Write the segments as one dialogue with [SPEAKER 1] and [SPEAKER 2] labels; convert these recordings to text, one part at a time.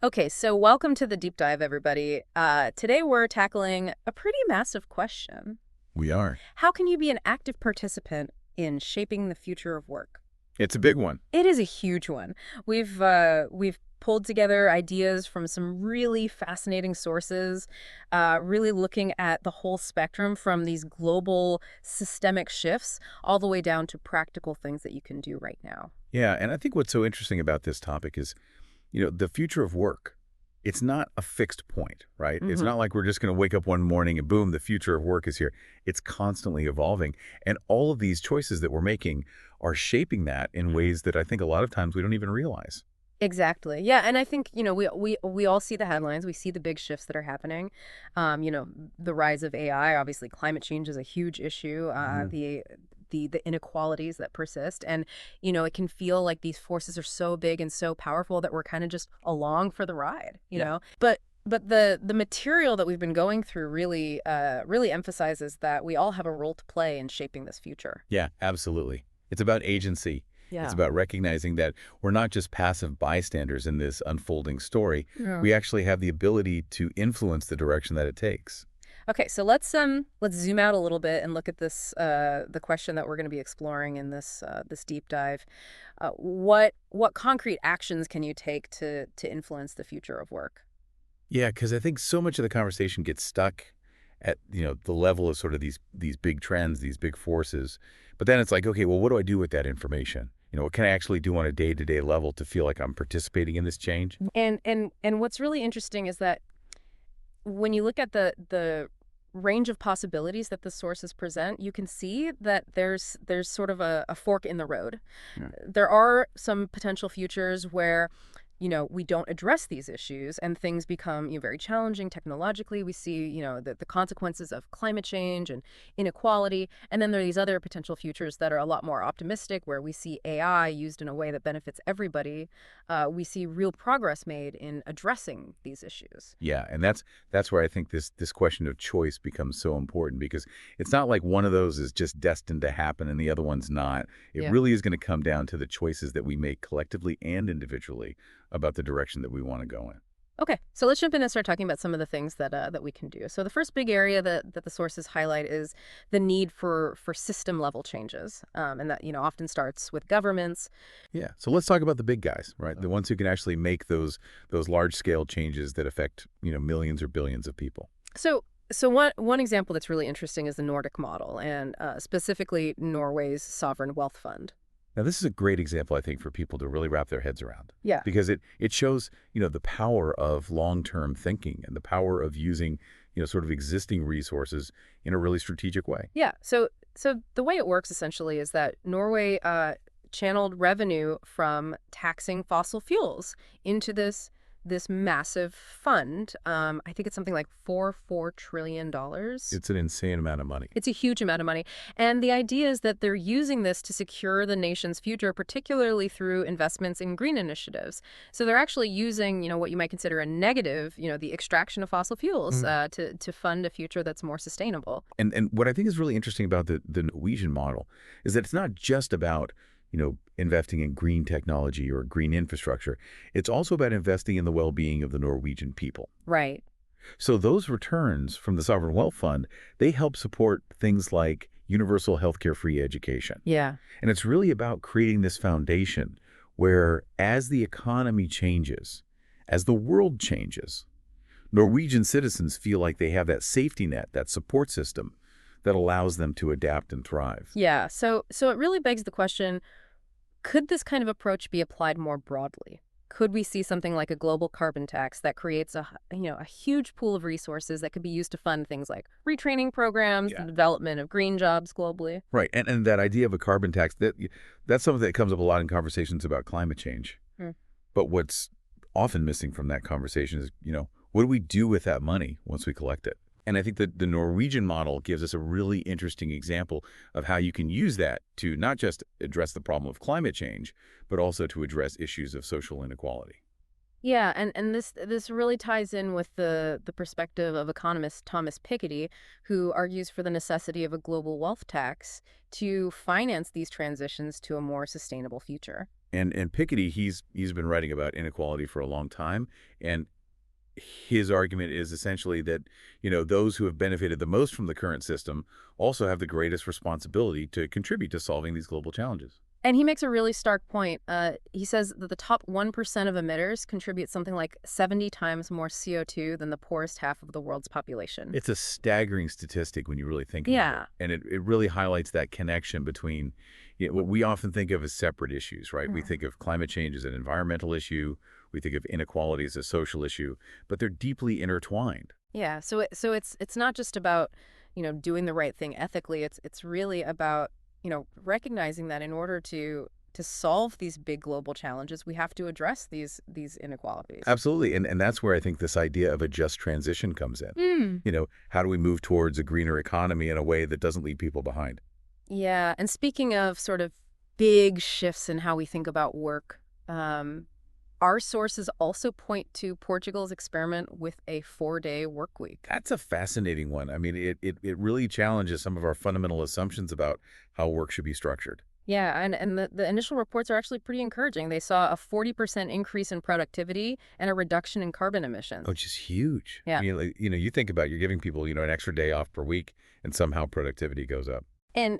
[SPEAKER 1] Okay, so welcome to the deep dive, everybody. Today we're tackling a pretty massive question.
[SPEAKER 2] We are.
[SPEAKER 1] How can you be an active participant in shaping the future of work?
[SPEAKER 2] It's a big one.
[SPEAKER 1] It is a huge one. We've pulled together ideas from some really fascinating sources, really looking at the whole spectrum from these global systemic shifts all the way down to practical things that you can do right now.
[SPEAKER 2] Yeah, and I think what's so interesting about this topic is, the future of work. It's not a fixed point, right? It's
[SPEAKER 1] Hmm.
[SPEAKER 2] not like we're just going to wake up one morning and boom, the future of work is here. It's constantly evolving. And all of these choices that we're making are shaping that in ways that I think a lot of times we don't even realize.
[SPEAKER 1] Exactly. Yeah, and I think, we all see the headlines, we see the big shifts that are happening. The rise of AI, obviously climate change is a huge issue,
[SPEAKER 2] Mhm.
[SPEAKER 1] the inequalities that persist. And, it can feel like these forces are so big and so powerful that we're kind of just along for the ride, you
[SPEAKER 2] Yeah.
[SPEAKER 1] know? But the material that we've been going through really emphasizes that we all have a role to play in shaping this future.
[SPEAKER 2] Yeah, absolutely. It's about agency. It's
[SPEAKER 1] Yeah.
[SPEAKER 2] about recognizing that we're not just passive bystanders in this unfolding story.
[SPEAKER 1] Yeah.
[SPEAKER 2] We actually have the ability to influence the direction that it takes.
[SPEAKER 1] Okay, so let's zoom out a little bit and look at this the question that we're going to be exploring in this deep dive. What concrete actions can you take to influence the future of work?
[SPEAKER 2] Yeah, because I think so much of the conversation gets stuck at, the level of sort of these big trends, these big forces. But then it's like, okay, well, what do I do with that information? What can I actually do on a day-to-day level to feel like I'm participating in this change?
[SPEAKER 1] And what's really interesting is that when you look at the range of possibilities that the sources present, you can see that there's sort of a fork in the road.
[SPEAKER 2] Yeah.
[SPEAKER 1] There are some potential futures where we don't address these issues and things become very challenging technologically. We see, the consequences of climate change and inequality. And then there are these other potential futures that are a lot more optimistic, where we see AI used in a way that benefits everybody. We see real progress made in addressing these issues.
[SPEAKER 2] Yeah, and that's where I think this question of choice becomes so important because it's not like one of those is just destined to happen and the other one's not. It
[SPEAKER 1] Yeah.
[SPEAKER 2] really is going to come down to the choices that we make collectively and individually about the direction that we want to go in.
[SPEAKER 1] Okay, so let's jump in and start talking about some of the things that we can do. So the first big area that the sources highlight is the need for system level changes, and that often starts with governments.
[SPEAKER 2] Yeah. So let's talk about the big guys, right? The ones who can actually make those large scale changes that affect, millions or billions of people.
[SPEAKER 1] So one example that's really interesting is the Nordic model, and specifically Norway's sovereign wealth fund.
[SPEAKER 2] Now, this is a great example, I think, for people to really wrap their heads around
[SPEAKER 1] Yeah.
[SPEAKER 2] because it shows, the power of long-term thinking and the power of using, sort of existing resources in a really strategic way.
[SPEAKER 1] Yeah. So the way it works essentially is that Norway channeled revenue from taxing fossil fuels into this massive fund. I think it's something like $4 trillion.
[SPEAKER 2] It's an insane amount of money.
[SPEAKER 1] It's a huge amount of money. And the idea is that they're using this to secure the nation's future, particularly through investments in green initiatives. So they're actually using, what you might consider a negative, the extraction of fossil fuels, to fund a future that's more sustainable.
[SPEAKER 2] And what I think is really interesting about the Norwegian model is that it's not just about, investing in green technology or green infrastructure. It's also about investing in the well-being of the Norwegian people.
[SPEAKER 1] Right.
[SPEAKER 2] So those returns from the sovereign wealth fund, they help support things like universal healthcare free education.
[SPEAKER 1] Yeah.
[SPEAKER 2] And it's really about creating this foundation where as the economy changes, as the world changes, Norwegian citizens feel like they have that safety net, that support system that allows them to adapt and thrive.
[SPEAKER 1] Yeah. So it really begs the question, could this kind of approach be applied more broadly? Could we see something like a global carbon tax that creates a huge pool of resources that could be used to fund things like retraining programs, the
[SPEAKER 2] Yeah.
[SPEAKER 1] development of green jobs globally?
[SPEAKER 2] Right. And that idea of a carbon tax, that's something that comes up a lot in conversations about climate change.
[SPEAKER 1] Hmm.
[SPEAKER 2] But what's often missing from that conversation is, what do we do with that money once we collect it? And I think that the Norwegian model gives us a really interesting example of how you can use that to not just address the problem of climate change, but also to address issues of social inequality.
[SPEAKER 1] Yeah, and this really ties in with the perspective of economist Thomas Piketty, who argues for the necessity of a global wealth tax to finance these transitions to a more sustainable future.
[SPEAKER 2] And Piketty, he's been writing about inequality for a long time, and his argument is essentially that, those who have benefited the most from the current system also have the greatest responsibility to contribute to solving these global challenges.
[SPEAKER 1] And he makes a really stark point. He says that the top 1% of emitters contribute something like 70 times more CO2 than the poorest half of the world's population.
[SPEAKER 2] It's a staggering statistic when you really think about it.
[SPEAKER 1] Yeah.
[SPEAKER 2] And it really highlights that connection between what we often think of as separate issues, right? We think of climate change as an environmental issue. We think of inequality as a social issue, but they're deeply intertwined.
[SPEAKER 1] Yeah. So it's not just about, doing the right thing ethically. It's really about, recognizing that in order to solve these big global challenges, we have to address these inequalities.
[SPEAKER 2] Absolutely. And that's where I think this idea of a just transition comes in.
[SPEAKER 1] Mm.
[SPEAKER 2] How do we move towards a greener economy in a way that doesn't leave people behind?
[SPEAKER 1] Yeah. And speaking of sort of big shifts in how we think about work, our sources also point to Portugal's experiment with a 4-day work week.
[SPEAKER 2] That's a fascinating one. I mean, it really challenges some of our fundamental assumptions about how work should be structured.
[SPEAKER 1] Yeah, and the initial reports are actually pretty encouraging. They saw a 40% increase in productivity and a reduction in carbon emissions.
[SPEAKER 2] Which is huge.
[SPEAKER 1] Yeah.
[SPEAKER 2] I mean, you think about you're giving people, an extra day off per week, and somehow productivity goes up.
[SPEAKER 1] And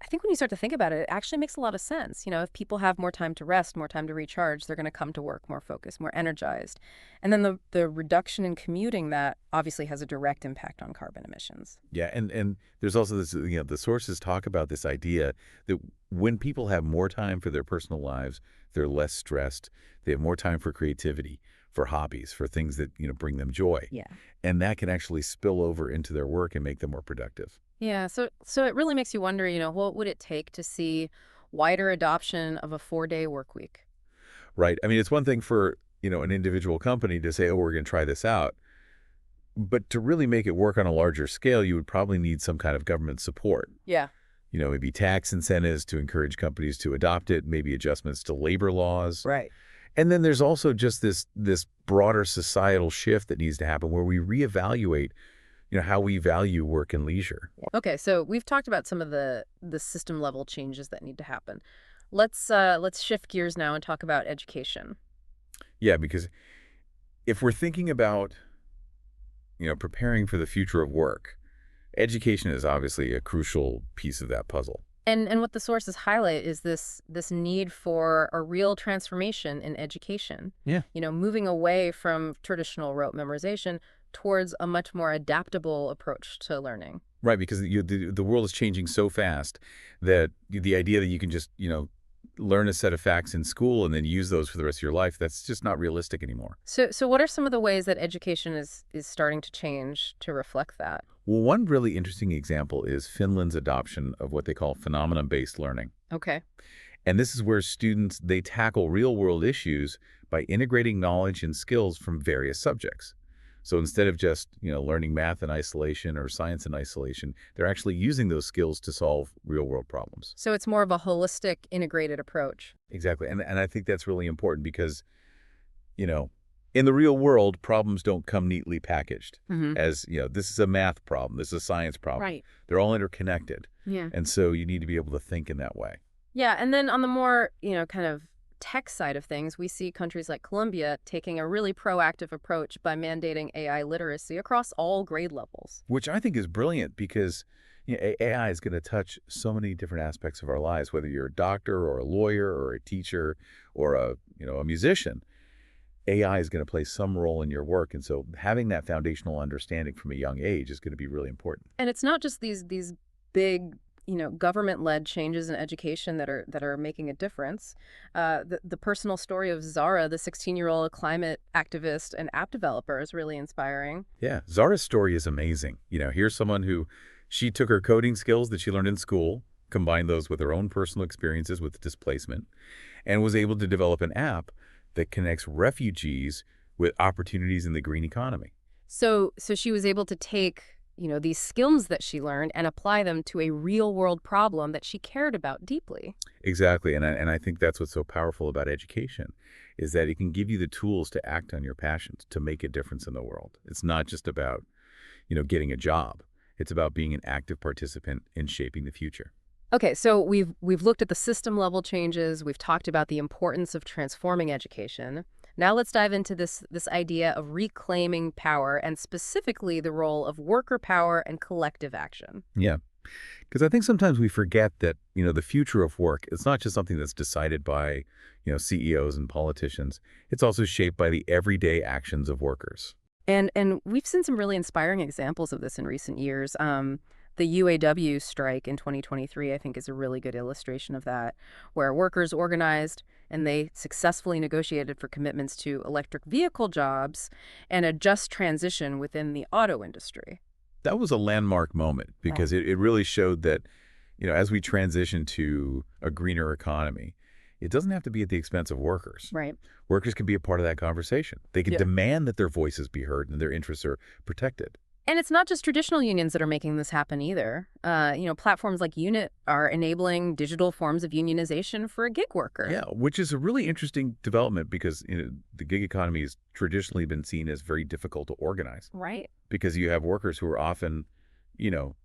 [SPEAKER 1] I think when you start to think about it, it actually makes a lot of sense. If people have more time to rest, more time to recharge, they're going to come to work more focused, more energized. And then the reduction in commuting, that obviously has a direct impact on carbon emissions.
[SPEAKER 2] Yeah, and there's also this, the sources talk about this idea that when people have more time for their personal lives, they're less stressed. They have more time for creativity, for hobbies, for things that, bring them joy.
[SPEAKER 1] Yeah.
[SPEAKER 2] And that can actually spill over into their work and make them more productive.
[SPEAKER 1] Yeah, so it really makes you wonder, what would it take to see wider adoption of a 4-day work week?
[SPEAKER 2] Right. I mean, it's one thing for, an individual company to say, oh, we're going to try this out. But to really make it work on a larger scale, you would probably need some kind of government support.
[SPEAKER 1] Yeah.
[SPEAKER 2] Maybe tax incentives to encourage companies to adopt it, maybe adjustments to labor laws.
[SPEAKER 1] Right.
[SPEAKER 2] And then there's also just this broader societal shift that needs to happen where we reevaluate how we value work and leisure.
[SPEAKER 1] Okay, so we've talked about some of the system level changes that need to happen. Let's shift gears now and talk about education.
[SPEAKER 2] Yeah, because if we're thinking about, preparing for the future of work, education is obviously a crucial piece of that puzzle.
[SPEAKER 1] And what the sources highlight is this need for a real transformation in education.
[SPEAKER 2] Yeah.
[SPEAKER 1] Moving away from traditional rote memorization towards a much more adaptable approach to learning.
[SPEAKER 2] Right, because the world is changing so fast that the idea that you can just, learn a set of facts in school and then use those for the rest of your life, that's just not realistic anymore.
[SPEAKER 1] So what are some of the ways that education is starting to change to reflect that?
[SPEAKER 2] Well, one really interesting example is Finland's adoption of what they call phenomenon-based learning.
[SPEAKER 1] Okay.
[SPEAKER 2] And this is where students, they tackle real-world issues by integrating knowledge and skills from various subjects. So instead of just, learning math in isolation or science in isolation, they're actually using those skills to solve real-world problems.
[SPEAKER 1] So it's more of a holistic, integrated approach.
[SPEAKER 2] Exactly. And I think that's really important because, in the real world, problems don't come neatly packaged as, this is a math problem, this is a science problem.
[SPEAKER 1] Right.
[SPEAKER 2] They're all interconnected.
[SPEAKER 1] Yeah.
[SPEAKER 2] And so you need to be able to think in that way.
[SPEAKER 1] Yeah, and then on the more, kind of tech side of things, we see countries like Colombia taking a really proactive approach by mandating AI literacy across all grade levels.
[SPEAKER 2] Which I think is brilliant because AI is going to touch so many different aspects of our lives, whether you're a doctor or a lawyer or a teacher or a musician. AI is going to play some role in your work. And so having that foundational understanding from a young age is going to be really important.
[SPEAKER 1] And it's not just these big government-led changes in education that are making a difference. The personal story of Zara, the 16-year-old climate activist and app developer, is really inspiring.
[SPEAKER 2] Yeah, Zara's story is amazing. Here's someone who, she took her coding skills that she learned in school, combined those with her own personal experiences with displacement, and was able to develop an app that connects refugees with opportunities in the green economy.
[SPEAKER 1] So she was able to take these skills that she learned and apply them to a real world problem that she cared about deeply.
[SPEAKER 2] Exactly. And I think that's what's so powerful about education is that it can give you the tools to act on your passions, to make a difference in the world. It's not just about, getting a job. It's about being an active participant in shaping the future.
[SPEAKER 1] Okay, so we've looked at the system level changes, we've talked about the importance of transforming education. Now let's dive into this idea of reclaiming power and specifically the role of worker power and collective action.
[SPEAKER 2] Yeah. Because I think sometimes we forget that, the future of work, it's not just something that's decided by, CEOs and politicians. It's also shaped by the everyday actions of workers.
[SPEAKER 1] And we've seen some really inspiring examples of this in recent years. The UAW strike in 2023, I think, is a really good illustration of that, where workers organized and they successfully negotiated for commitments to electric vehicle jobs and a just transition within the auto industry.
[SPEAKER 2] That was a landmark moment
[SPEAKER 1] Right.
[SPEAKER 2] because it really showed that, as we transition to a greener economy, it doesn't have to be at the expense of workers.
[SPEAKER 1] Right.
[SPEAKER 2] Workers can be a part of that conversation. They can
[SPEAKER 1] Yeah.
[SPEAKER 2] demand that their voices be heard and their interests are protected.
[SPEAKER 1] And it's not just traditional unions that are making this happen either. Platforms like Unit are enabling digital forms of unionization for a gig worker.
[SPEAKER 2] Yeah, which is a really interesting development because the gig economy has traditionally been seen as very difficult to organize
[SPEAKER 1] Right.
[SPEAKER 2] because you have workers who are often, you know,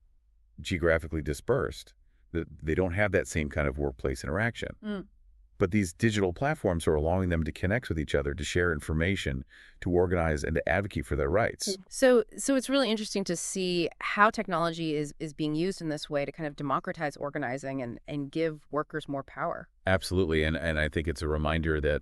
[SPEAKER 2] geographically dispersed. That they don't have that same kind of workplace interaction.
[SPEAKER 1] Mm.
[SPEAKER 2] But these digital platforms are allowing them to connect with each other, to share information, to organize, and to advocate for their rights.
[SPEAKER 1] So it's really interesting to see how technology is being used in this way to kind of democratize organizing and give workers more power.
[SPEAKER 2] Absolutely. And I think it's a reminder that,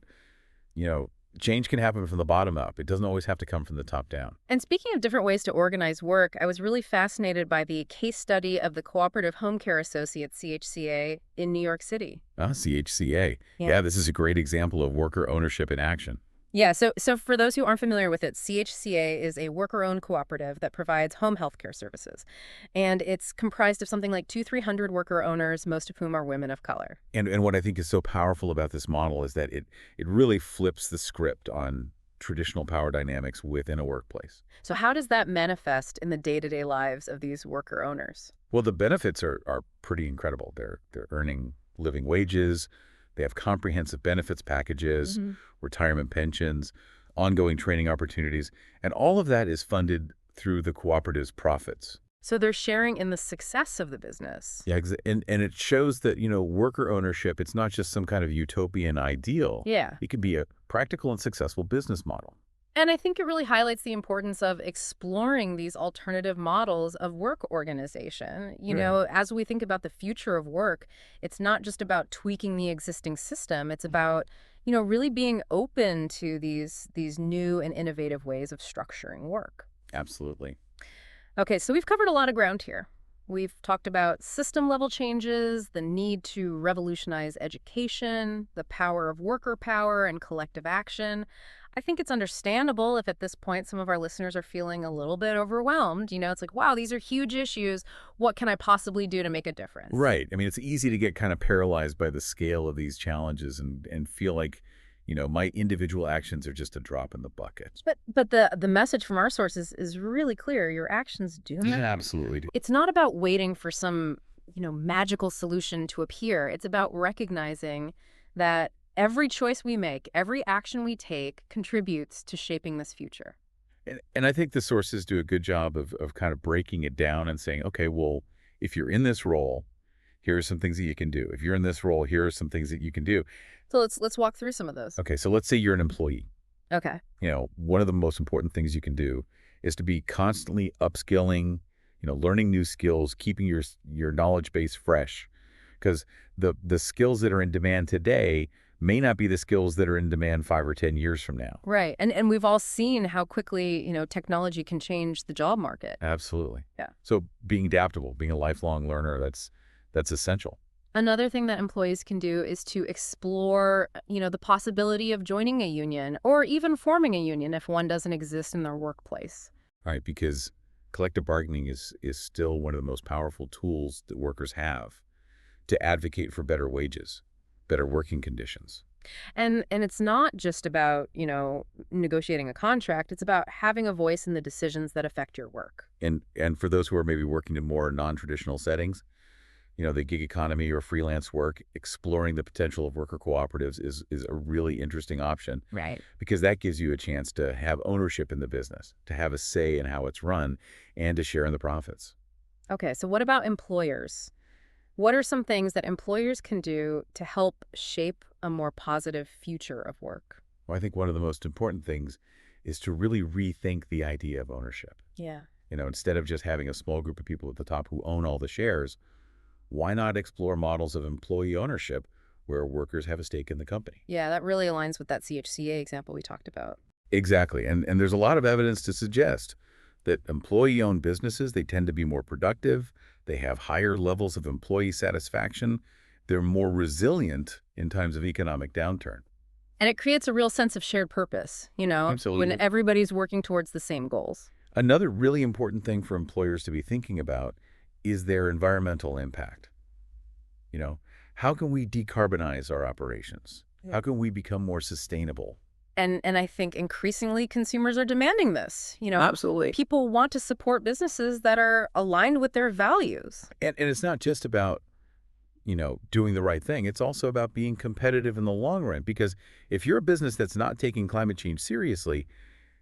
[SPEAKER 2] you know, change can happen from the bottom up. It doesn't always have to come from the top down.
[SPEAKER 1] And speaking of different ways to organize work, I was really fascinated by the case study of the Cooperative Home Care Associates, CHCA, in New York City.
[SPEAKER 2] CHCA.
[SPEAKER 1] Yeah.
[SPEAKER 2] Yeah, this is a great example of worker ownership in action.
[SPEAKER 1] Yeah, so for those who aren't familiar with it, CHCA is a worker-owned cooperative that provides home health care services. And it's comprised of something like 300 worker owners, most of whom are women of color.
[SPEAKER 2] And what I think is so powerful about this model is that it really flips the script on traditional power dynamics within a workplace.
[SPEAKER 1] So how does that manifest in the day-to-day lives of these worker owners?
[SPEAKER 2] Well, the benefits are pretty incredible. They're earning living wages. They have comprehensive benefits packages,
[SPEAKER 1] Hmm.
[SPEAKER 2] retirement pensions, ongoing training opportunities, and all of that is funded through the cooperative's profits.
[SPEAKER 1] So they're sharing in the success of the business.
[SPEAKER 2] Yeah, and it shows that, worker ownership, it's not just some kind of utopian ideal.
[SPEAKER 1] Yeah.
[SPEAKER 2] It can be a practical and successful business model.
[SPEAKER 1] And I think it really highlights the importance of exploring these alternative models of work organization.
[SPEAKER 2] Right.
[SPEAKER 1] As we think about the future of work, it's not just about tweaking the existing system. It's about, really being open to these new and innovative ways of structuring work.
[SPEAKER 2] Absolutely.
[SPEAKER 1] Okay, so we've covered a lot of ground here. We've talked about system level changes, the need to revolutionize education, the power of worker power and collective action. I think it's understandable if at this point some of our listeners are feeling a little bit overwhelmed. It's like, wow, these are huge issues. What can I possibly do to make a difference?
[SPEAKER 2] Right. I mean, it's easy to get kind of paralyzed by the scale of these challenges and feel like, my individual actions are just a drop in the bucket.
[SPEAKER 1] But the message from our sources is really clear. Your actions do
[SPEAKER 2] Yeah,
[SPEAKER 1] matter.
[SPEAKER 2] absolutely.
[SPEAKER 1] It's not about waiting for some, magical solution to appear. It's about recognizing that every choice we make, every action we take contributes to shaping this future.
[SPEAKER 2] And I think the sources do a good job of kind of breaking it down and saying, okay, well, if you're in this role, here are some things that you can do. If you're in this role, here are some things that you can do.
[SPEAKER 1] So let's walk through some of those.
[SPEAKER 2] Okay, so let's say you're an employee.
[SPEAKER 1] Okay.
[SPEAKER 2] One of the most important things you can do is to be constantly upskilling, learning new skills, keeping your knowledge base fresh. Because the skills that are in demand today may not be the skills that are in demand 5 or 10 years from now.
[SPEAKER 1] Right. And we've all seen how quickly, technology can change the job market.
[SPEAKER 2] Absolutely.
[SPEAKER 1] Yeah.
[SPEAKER 2] So being adaptable, being a lifelong learner, that's essential.
[SPEAKER 1] Another thing that employees can do is to explore, the possibility of joining a union or even forming a union if one doesn't exist in their workplace.
[SPEAKER 2] All right, because collective bargaining is still one of the most powerful tools that workers have to advocate for better wages, better working conditions.
[SPEAKER 1] And it's not just about, negotiating a contract. It's about having a voice in the decisions that affect your work.
[SPEAKER 2] And for those who are maybe working in more non-traditional settings, the gig economy or freelance work, exploring the potential of worker cooperatives is a really interesting option
[SPEAKER 1] Right.
[SPEAKER 2] because that gives you a chance to have ownership in the business, to have a say in how it's run, and to share in the profits.
[SPEAKER 1] Okay, so what about employers? What are some things that employers can do to help shape a more positive future of work?
[SPEAKER 2] Well, I think one of the most important things is to really rethink the idea of ownership.
[SPEAKER 1] Yeah.
[SPEAKER 2] Instead of just having a small group of people at the top who own all the shares, why not explore models of employee ownership where workers have a stake in the company?
[SPEAKER 1] Yeah, that really aligns with that CHCA example we talked about.
[SPEAKER 2] Exactly. And there's a lot of evidence to suggest that employee-owned businesses, they tend to be more productive, they have higher levels of employee satisfaction, they're more resilient in times of economic downturn.
[SPEAKER 1] And it creates a real sense of shared purpose, when
[SPEAKER 2] Absolutely.
[SPEAKER 1] everybody's working towards the same goals.
[SPEAKER 2] Another really important thing for employers to be thinking about is their environmental impact. You know, how can we decarbonize our operations?
[SPEAKER 1] Yeah.
[SPEAKER 2] How can we become more sustainable?
[SPEAKER 1] And I think increasingly consumers are demanding this.
[SPEAKER 2] Absolutely.
[SPEAKER 1] People want to support businesses that are aligned with their values.
[SPEAKER 2] And it's not just about, doing the right thing. It's also about being competitive in the long run. Because if you're a business that's not taking climate change seriously,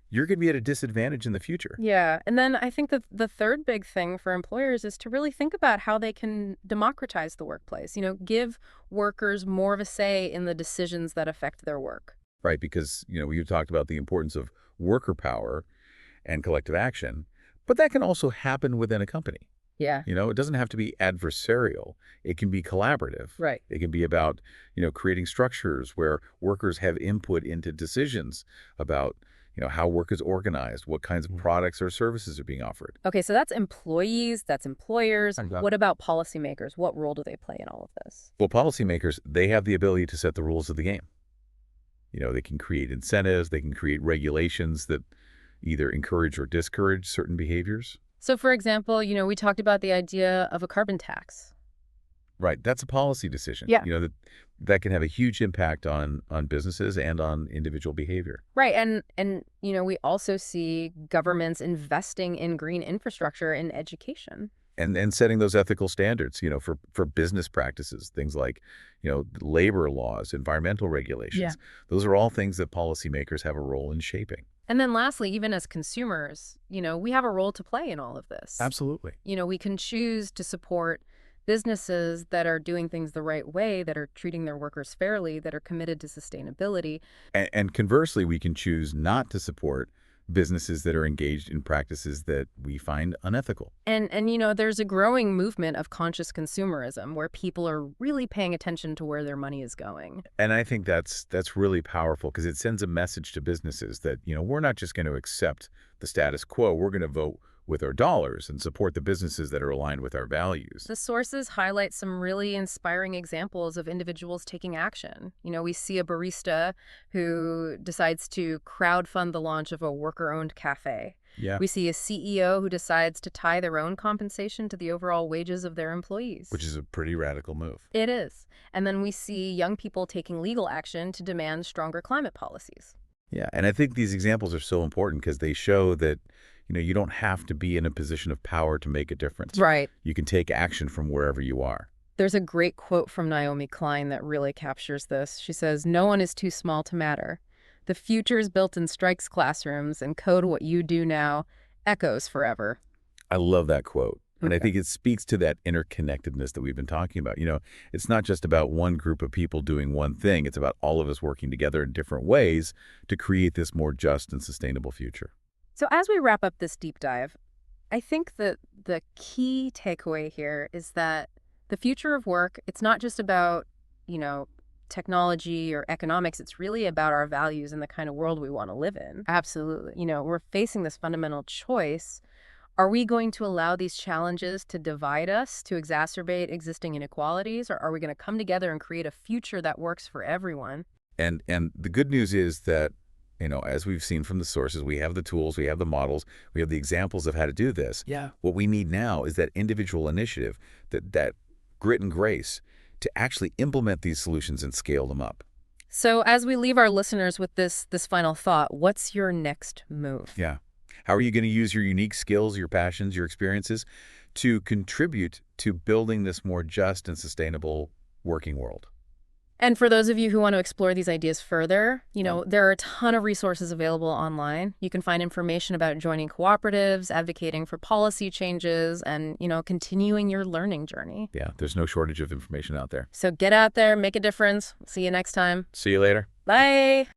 [SPEAKER 2] you're going to be at a disadvantage in the future.
[SPEAKER 1] Yeah. And then I think that the third big thing for employers is to really think about how they can democratize the workplace, give workers more of a say in the decisions that affect their work.
[SPEAKER 2] Right? Because, you talked about the importance of worker power and collective action, but that can also happen within a company.
[SPEAKER 1] Yeah.
[SPEAKER 2] It doesn't have to be adversarial. It can be collaborative.
[SPEAKER 1] Right.
[SPEAKER 2] It can be about, creating structures where workers have input into decisions about, how work is organized, what kinds of products or services are being offered.
[SPEAKER 1] Okay, so that's employees, that's employers.
[SPEAKER 2] Exactly.
[SPEAKER 1] What about policymakers? What role do they play in all of this?
[SPEAKER 2] Well, policymakers, they have the ability to set the rules of the game. They can create incentives, they can create regulations that either encourage or discourage certain behaviors.
[SPEAKER 1] So, for example, we talked about the idea of a carbon tax.
[SPEAKER 2] Right. That's a policy decision.
[SPEAKER 1] Yeah.
[SPEAKER 2] That can have a huge impact on businesses and on individual behavior.
[SPEAKER 1] Right. And we also see governments investing in green infrastructure in education.
[SPEAKER 2] And setting those ethical standards, for business practices, things like, labor laws, environmental regulations.
[SPEAKER 1] Yeah.
[SPEAKER 2] Those are all things that policymakers have a role in shaping.
[SPEAKER 1] And then lastly, even as consumers, we have a role to play in all of this.
[SPEAKER 2] Absolutely.
[SPEAKER 1] We can choose to support businesses that are doing things the right way, that are treating their workers fairly, that are committed to sustainability.
[SPEAKER 2] And conversely, we can choose not to support businesses that are engaged in practices that we find unethical.
[SPEAKER 1] And there's a growing movement of conscious consumerism where people are really paying attention to where their money is going.
[SPEAKER 2] And I think that's really powerful because it sends a message to businesses that, we're not just going to accept the status quo. We're going to vote with our dollars and support the businesses that are aligned with our values.
[SPEAKER 1] The sources highlight some really inspiring examples of individuals taking action. We see a barista who decides to crowdfund the launch of a worker-owned cafe.
[SPEAKER 2] Yeah.
[SPEAKER 1] We see a CEO who decides to tie their own compensation to the overall wages of their employees.
[SPEAKER 2] Which is a pretty radical move.
[SPEAKER 1] It is. And then we see young people taking legal action to demand stronger climate policies.
[SPEAKER 2] Yeah, and I think these examples are so important because they show that, you don't have to be in a position of power to make a difference.
[SPEAKER 1] Right.
[SPEAKER 2] You can take action from wherever you are.
[SPEAKER 1] There's a great quote from Naomi Klein that really captures this. She says, "No one is too small to matter. The future is built in strikes classrooms, and code what you do now echoes forever."
[SPEAKER 2] I love that quote. And I
[SPEAKER 1] Okay.
[SPEAKER 2] think it speaks to that interconnectedness that we've been talking about. It's not just about one group of people doing one thing. It's about all of us working together in different ways to create this more just and sustainable future.
[SPEAKER 1] So as we wrap up this deep dive, I think that the key takeaway here is that the future of work, it's not just about, technology or economics. It's really about our values and the kind of world we want to live in. Absolutely. We're facing this fundamental choice. Are we going to allow these challenges to divide us, to exacerbate existing inequalities, or are we going to come together and create a future that works for everyone?
[SPEAKER 2] And the good news is that, as we've seen from the sources, we have the tools, we have the models, we have the examples of how to do this.
[SPEAKER 1] Yeah.
[SPEAKER 2] What we need now is that individual initiative, that grit and grace to actually implement these solutions and scale them up.
[SPEAKER 1] So as we leave our listeners with this final thought, what's your next move?
[SPEAKER 2] Yeah. How are you going to use your unique skills, your passions, your experiences to contribute to building this more just and sustainable working world?
[SPEAKER 1] And for those of you who want to explore these ideas further, there are a ton of resources available online. You can find information about joining cooperatives, advocating for policy changes, and, continuing your learning journey.
[SPEAKER 2] Yeah, there's no shortage of information out there.
[SPEAKER 1] So get out there, make a difference. See you next time.
[SPEAKER 2] See you later.
[SPEAKER 1] Bye.